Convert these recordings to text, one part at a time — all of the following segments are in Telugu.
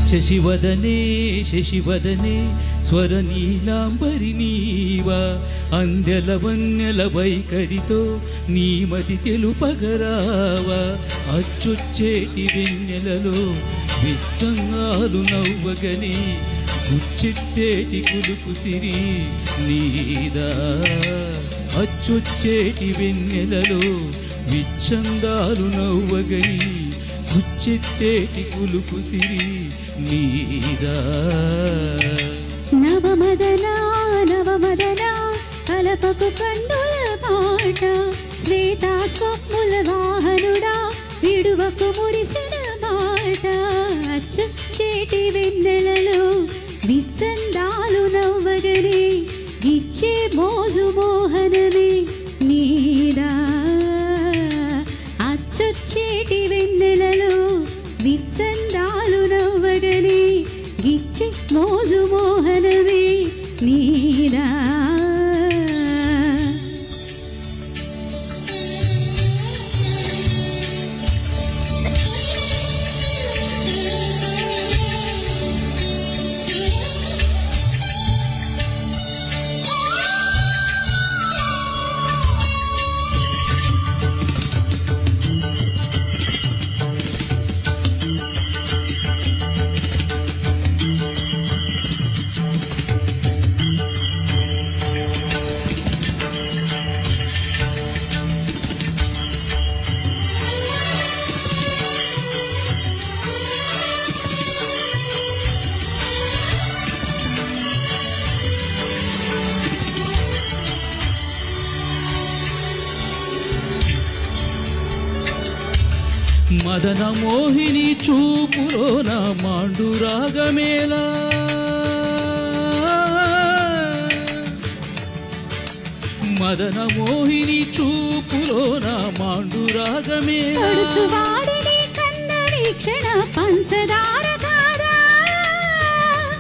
శశివదనే శశివదనే స్వరనీలాంబరి నీవా అందెల వన్నెల వైఖరితో నీమతి తెలుపగరావా అచ్చొచ్చేటి వెన్నెలలో విచ్చంగాలు నవ్వగని గుచ్చెట్టేటి కులుపు సిరి నీదా అచ్చొచ్చేటి వెన్నెలలో విచ్చంగాలు నవ్వగని గుచ్చెట్టేటి కులుపు సిరి నీదా నవమదనా నవమదనా కలపకు కండుల పాట శ్వేతా స్వప్నుల వాహనుడా విడువకు మురిసిన మాట అచ్చు చేటి వెన్నెలలో విత్సందాలు నవ్వగని గిచ్చే మోజు మోహనమే నీదా అచ్చొచ్చేటి వెన్నెలలో విత్సందాలు నవ్వగని గిచ్చే మోజు మోహనమే నీదా మదన మోహిని చూపులోన మాండు రాగమేలా మదన మోహిని చూపులోన మాండు రాగమేలా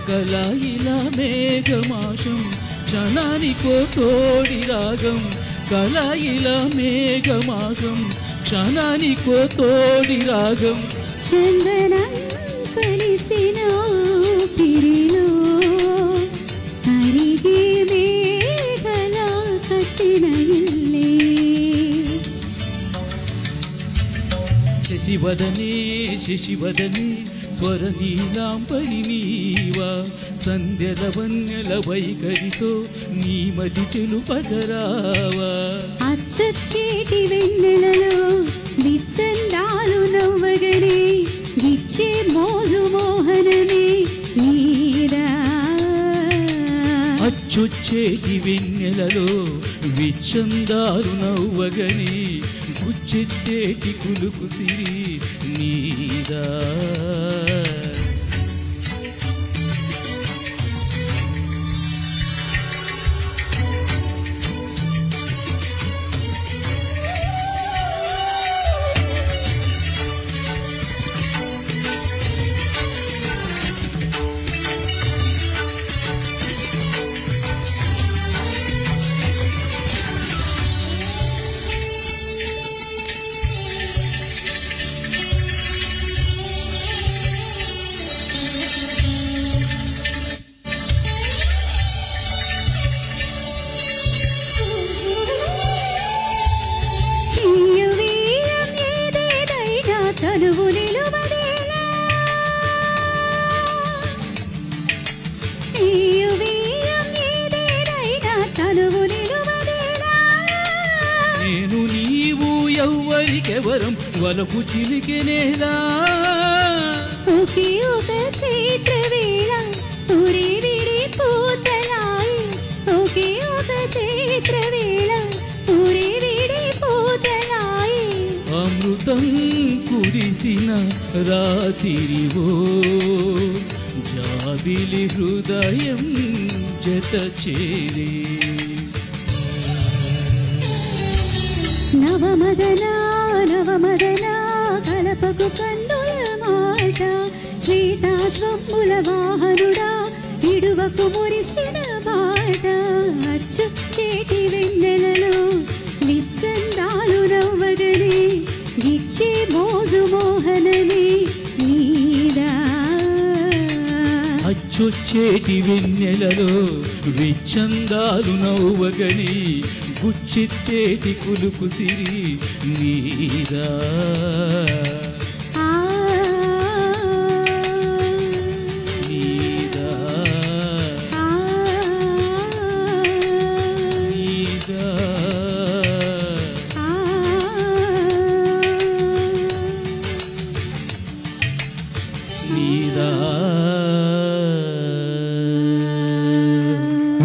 కలాయిలా మేఘమాశం క్షణానికో తోడి రాగం కలాయిలా మేఘమాశం క్షణానికో తోడి రాగం చందనం కలిసిన పిరిలో అరిగే మేఘల కట్టిన ఇల్లే శశివదనే శశివదనే స్వరనీలాంబరి నీవా సంధ్యల వన్నెల వైఖరితో నీమతి తెలుపగరావా అచ్చొచ్చేటి వెన్నెలలో విత్సందాలు నవ్వగని గిచ్చే మోజు మోహనమే నీదా అచ్చొచ్చేటి వెన్నెలలో విచ్చందాలు నవ్వగని గుచ్చెట్టేటి కులుకు సిరి నీదా తనువు నిలువదేలా తనువు నిలువదేలా నేను నీవు ఎవ్వరికెవరం వలకు చిలికెనేలా ఒకే ఒక చైత్ర వేళ ఊరి విడి పూతలాయి ఒకే ఒక చైత్ర వేళ ఊరి విడి పూతలాయి అమృతం కురిసిన రాతిరివో జాబిలి హృదయం జత చేరే నవమదనా నవమదనా కలపకు కందుల మాట శ్వేతా స్వప్నుల వాహనుడా ఇడువకు మురిసిన మాట అచ్చు చేటి వెన్నెలలో విచ్చందాలు నవ్వగని గిచ్చే మోజు మోహనమే నీదా వచ్చొచ్చేటి వెన్నెలలో విచ్చందాలు నవ్వగని గుచ్చెత్తేటి కులుకు సిరి నీదా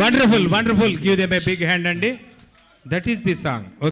Wonderful, wonderful. Give them a big hand, Andy. That is the song. Okay.